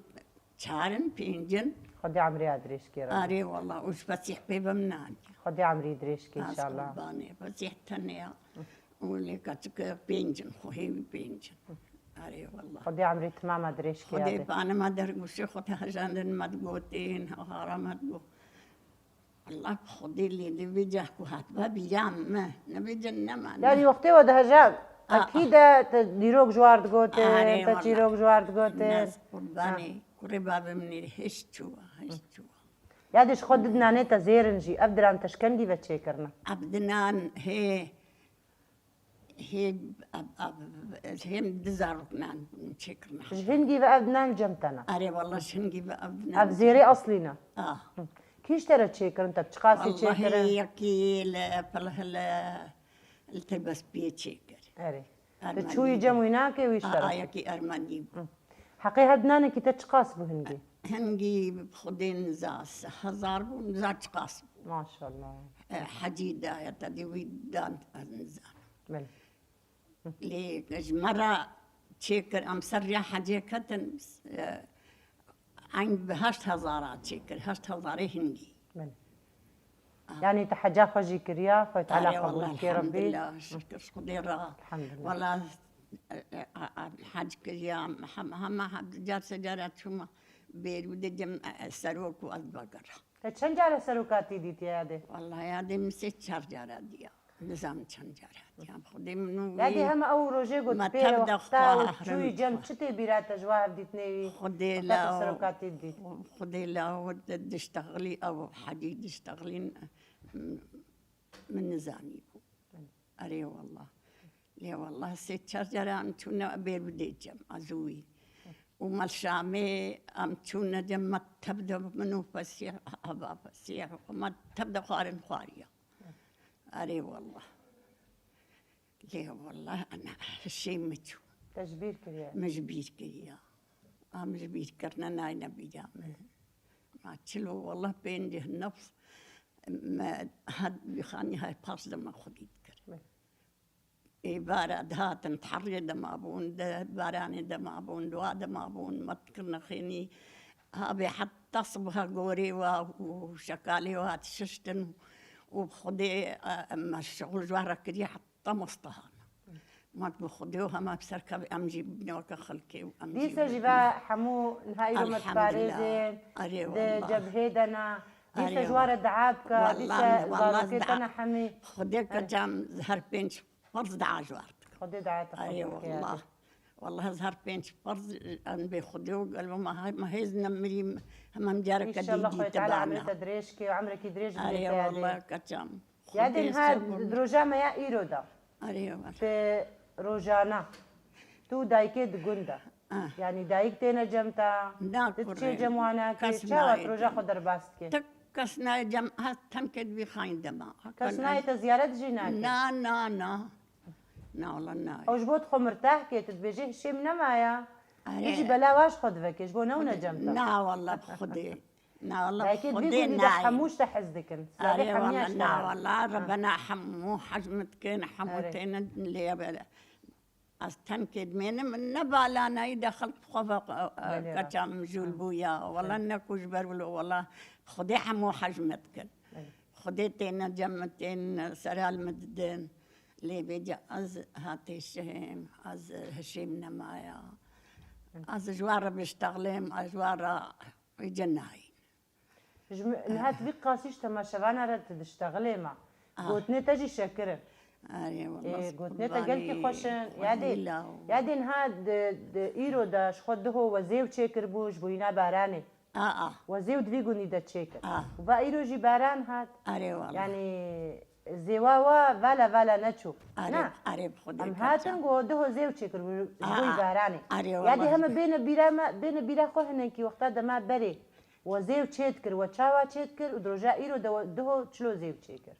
[SPEAKER 4] شارن بينجن
[SPEAKER 1] خدي عمري أدريش كي
[SPEAKER 4] أري والله وش بسيح بمنان
[SPEAKER 1] خدي عمري دريش كي إن شاء الله
[SPEAKER 4] قرباني بسيح تنيا واللي كتك بينجن خوهي بينجن أري والله
[SPEAKER 1] خدي عمري تمام أدريش كي
[SPEAKER 4] خدي أنا ما أدري وش خدها جاندن ما تقولين هارا ما تقول الله خدي اللي نبي جاكو هات بابي جام ما نبي جنة ما
[SPEAKER 1] يعني وقتي وده جام أكيد تديروك جوار تقولي تديروك جوار تقولي
[SPEAKER 4] ناس قرباني قريبا من هشتوا
[SPEAKER 1] يا ديش خدنا نتا زيرنجي أبدر أن تشكندي بتشيكرنا
[SPEAKER 4] أبدنان هي مدزاركنا نشكرنا
[SPEAKER 1] شهنجي بأبدنان جمتنا
[SPEAKER 4] أري والله شهنجي بأبدنان
[SPEAKER 1] أبزيري أصلنا كيش ترى تشيكر أنت بتشقاسي تشيكر
[SPEAKER 4] والله يكي التلبس بيه تشيكر
[SPEAKER 1] أري تشوي جم هناك ويشترك
[SPEAKER 4] يكي أرماني
[SPEAKER 1] حقي هدنانا كي تشقاس بهنجي
[SPEAKER 4] هنجي بخدين زاس هزار ونزار تشقاس
[SPEAKER 1] ما شاء الله
[SPEAKER 4] حديدة يتدي ويدان أنزار
[SPEAKER 1] مل
[SPEAKER 4] ليش مرة تشيكر أم سريع حاجة كتن عين بهشت هزارات تشيكر هشت هزاري هنجي
[SPEAKER 1] مل يعني تحجا خجي كريا فايت على
[SPEAKER 4] قبولك
[SPEAKER 1] يا ربي
[SPEAKER 4] الحمد لله شكر قديرة
[SPEAKER 1] الحمد لله
[SPEAKER 4] والله حاج كريا هم حد جات سجارات شما بيرود جم سروك والبقرة
[SPEAKER 1] تشن جارة سروكاتي دي تيادي
[SPEAKER 4] والله يا دي مسيت شهر جارات ديا نظام شهر جارات يا خدي منو
[SPEAKER 1] يا دي هم أو روجي قلت
[SPEAKER 4] ما
[SPEAKER 1] بيرو
[SPEAKER 4] تبدأ
[SPEAKER 1] وقتا
[SPEAKER 4] خواهر
[SPEAKER 1] وشوي جم شتي بيرات جواب دي تنيوي
[SPEAKER 4] خدي
[SPEAKER 1] وقتا
[SPEAKER 4] لا
[SPEAKER 1] سروكاتي دي
[SPEAKER 4] خدي لا ود تشتغلي أو حديد تشتغلين من نزاني أري والله ليه والله ست شجران تونا أبير بدي جم أزوي ومال شامي أم تونا جم ما تبدأ منو فسيح أبا فسيح وما تبدأ خارن خارية أري والله ليه والله أنا الشيء متو
[SPEAKER 1] تجبير كريا
[SPEAKER 4] مجبير كريا مجبير كرنا ناي نبي جامل ما تشلو والله بين ده النفس ما هاد بيخاني هاي باس دم خديت كر بارد هات نتحري دم أبون ده باراني دم أبون دوا دم أبون ما تكرنا خيني هابي حتى تصبها قوري وشكالي وهات ششتن وبخدي أما الشغل جوارا كدي حتى مصطهان ما بخديوها ما بسركب أمجي بنوك خلكي وأمجي
[SPEAKER 1] ديسا جيبا حمو نهاي يوم تباريزين
[SPEAKER 4] أري
[SPEAKER 1] جبهيدنا ديسا
[SPEAKER 4] أري
[SPEAKER 1] جوار دعابكا ديسا
[SPEAKER 4] والله
[SPEAKER 1] زاركيتنا حمي
[SPEAKER 4] خديك جام زهر بينش فرز دعاجوارتك
[SPEAKER 1] خدي دعاية
[SPEAKER 4] أي والله والله زهر بينش فرز أن بيخديو قالوا ما هيز نمري هم مجارك
[SPEAKER 1] إن شاء الله خويا تعالى عمري
[SPEAKER 4] تبعنا
[SPEAKER 1] تدريشكي وعمرك يدريش
[SPEAKER 4] أي والله كجام
[SPEAKER 1] يادين هاد دروجاما يا إيرودا
[SPEAKER 4] أي والله
[SPEAKER 1] في روجانا تو دايكي دقوندا يعني دايك تينا جمتا تتشي جموانا كي شاوات روجا خدر باستكي
[SPEAKER 4] كسنا جم هاتم كد بخاين دما
[SPEAKER 1] كسناي تزيارات جيناكي
[SPEAKER 4] نا والله نا
[SPEAKER 1] او جبوت خو مرتاح كي تتبيجيه شي منمايا يجي بلا واش خد فيك جبو نونا جمتا
[SPEAKER 4] نا والله بخدي نا والله
[SPEAKER 1] دايكي
[SPEAKER 4] بخدي
[SPEAKER 1] بيقولي
[SPEAKER 4] ناي
[SPEAKER 1] حموش تحزدكن
[SPEAKER 4] أري والله نا والله ربنا حمو حجمتكن حموتين اللي بلا أستنكد من نبالا أنا دخلت خفق كتام جول بويا والله إنك جبر والله خدي حمو حجمتكن خديتين جمتين سرال مددين اللي بيجي از هاتي الشهم از هشيم نمايا از جوارة بيشتغلين أجوارة يجناي
[SPEAKER 1] نهات بي قاسيش تماشاوانا رد تشتغلي ما قوتني تجي شكرا
[SPEAKER 4] أي والله
[SPEAKER 1] قوتني تقلتي خوشن يادين هاد ايرو دا شخود دهو وزيو تشيكر بوش بوينا باراني وزيو دليقوني دا تشيكر وبا ايرو جي باران هاد
[SPEAKER 4] أري والله
[SPEAKER 1] يعني زيواوا فالا نتشو
[SPEAKER 4] أري بخدي
[SPEAKER 1] ام هاتن قو دهو زيو تشيكر بوي باراني
[SPEAKER 4] والله
[SPEAKER 1] يادي هم بين بيرا خو هنكي وقتا دما بري وزيو تشيكر وتشاوا تشيكر ودروجا ايرو دهو تشلو زيو تشيكر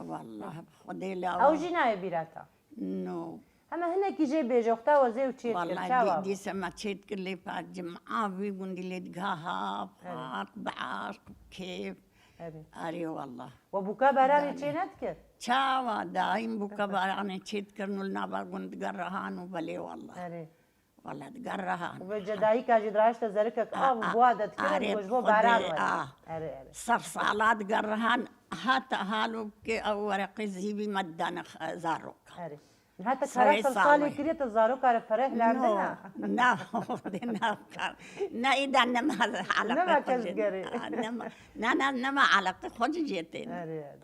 [SPEAKER 4] والله بخدي لا
[SPEAKER 1] او جناي بيراتا
[SPEAKER 4] نو
[SPEAKER 1] اما هناك يجي بيجي وقتا وزيو تشيكر
[SPEAKER 4] والله دي سما تشيكر لي فات جمعة بيقول لي تقاها فات بعار كيف أري والله
[SPEAKER 1] وبوكا باراني تشينتكر
[SPEAKER 4] شاوا دايم بوكا باراني تشيكر نلنا بقول تقرهان وبلي والله
[SPEAKER 1] أري
[SPEAKER 4] والله تقرهان
[SPEAKER 1] وبجداي كاجي دراش تزركك بوادت كده وجبو باران أري
[SPEAKER 4] صرصالات قرهان هاتا هالو كي أو ورقي زيبي مدانا زاروك
[SPEAKER 1] أري هاتك هرس الصالي كريت الزاروك على فرح لعندنا
[SPEAKER 4] نا إذا نما على
[SPEAKER 1] نما كزقري
[SPEAKER 4] نما على خد جيتين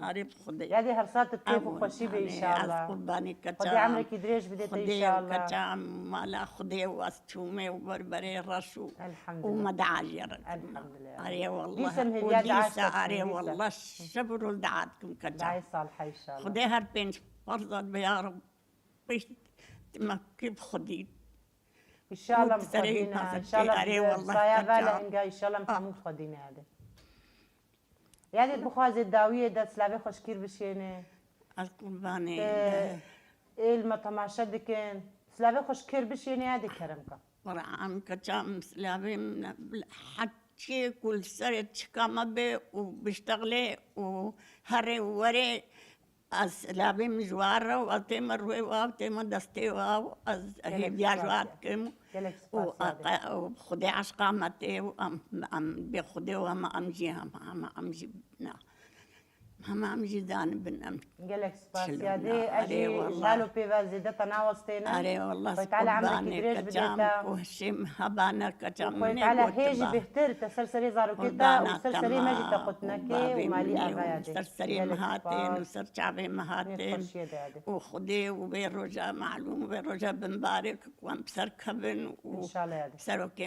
[SPEAKER 1] أري
[SPEAKER 4] بخدي
[SPEAKER 1] يادي هرسات الطيف وخشي بي إن شاء الله
[SPEAKER 4] قرباني كتام
[SPEAKER 1] خدي عمرك يدريش بديت إن شاء الله
[SPEAKER 4] كتام مالا خدي واستومي وبربري رشو
[SPEAKER 1] الحمد لله
[SPEAKER 4] ومدعاجر
[SPEAKER 1] الحمد لله
[SPEAKER 4] أري والله
[SPEAKER 1] ديسا مهديات عاشتك
[SPEAKER 4] أري والله الشبر ولدعاتكم كتام
[SPEAKER 1] دعي صالحة إن شاء الله
[SPEAKER 4] خدي هالبنش فرضت بيا رب ما كيف خدي
[SPEAKER 1] ان شاء الله مخدينا ان شاء الله صايا بالا انجا ان شاء الله محمود خدينا هذا يعني بخواز الداويه دا سلافي خوشكير بشينه
[SPEAKER 4] القرباني
[SPEAKER 1] ما تماشا دكن سلافي خوشكير بشينه هذه كرمك
[SPEAKER 4] قرآن كتام سلافي حتى كل سنه كما بي وبيشتغلي وهري وري از لابی مجواره و تیم روی و تیم دستی و از هیجوات کم و خودی عشقامتی و ام به خودی و هم امجی نه هم امجی دان بنم
[SPEAKER 1] قالك سباسيادي اجي شالو بيفا زيدة تناوستينا
[SPEAKER 4] اري والله
[SPEAKER 1] تعالى عمرك يدريش بديتا
[SPEAKER 4] وهشم هبانا كتام
[SPEAKER 1] تعالى هيجي بهتر تسلسلي زاروكيتا وسلسلي ماجي تاخدناكي ومالي اغايادي
[SPEAKER 4] سلسلي مهاتين وسرشعبي مهاتين وخدي وبيروجا معلوم وبيروجا بنبارك وامسر كبن
[SPEAKER 1] ان شاء الله يادي
[SPEAKER 4] سروكي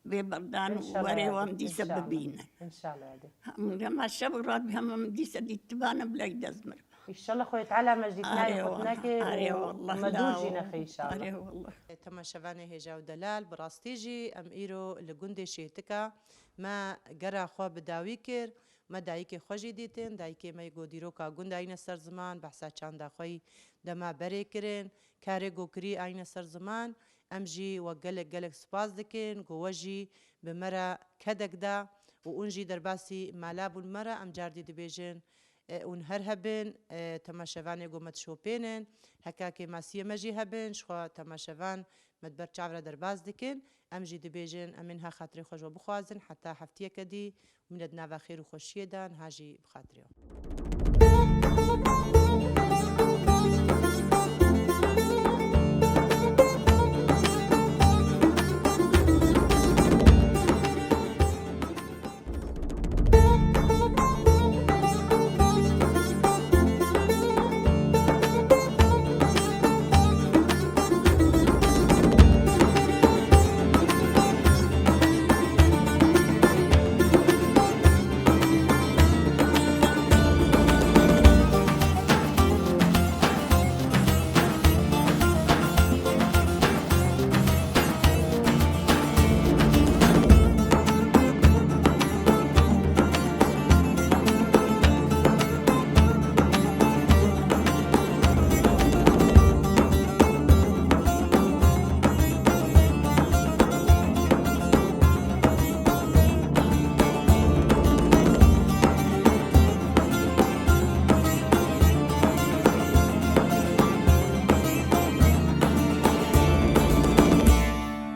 [SPEAKER 4] ببردان وري وامدي سببين
[SPEAKER 1] ان شاء الله يادي
[SPEAKER 4] لما الشبرات بهم امدي سدي تبانا بلا يدزمر
[SPEAKER 1] ان شاء الله خويا تعالى مجدتنا يخوتناك
[SPEAKER 4] والله
[SPEAKER 1] ومدوجي نخي ان شاء الله.
[SPEAKER 4] والله
[SPEAKER 1] تم شفاني هجا ودلال براستيجي ام ايرو لگوندي شيتكا ما جرا خو بداوي كر ما دایکی خوشی دیتن دایکی ما گودیرو کا گوند این سر زمان بحثا چند خوی دما بری کرن کاری گوکری این سر زمان امجی و گلک سپاس دکن گوجی به مرا کدک دا و اونجی در باسی مالاب المرا ام جاردی دبیجن اون هر هبن تماشوان قومت شوبينن هكاكي ماسيه مجي هبن شخوا تماشوان مدبر چاورا در باز دكن امجي دبيجن امنها خاطري خوش وبخوازن حتى حفتيه كدي من الدناوا خير وخوشيه دان هاجي بخاطريو.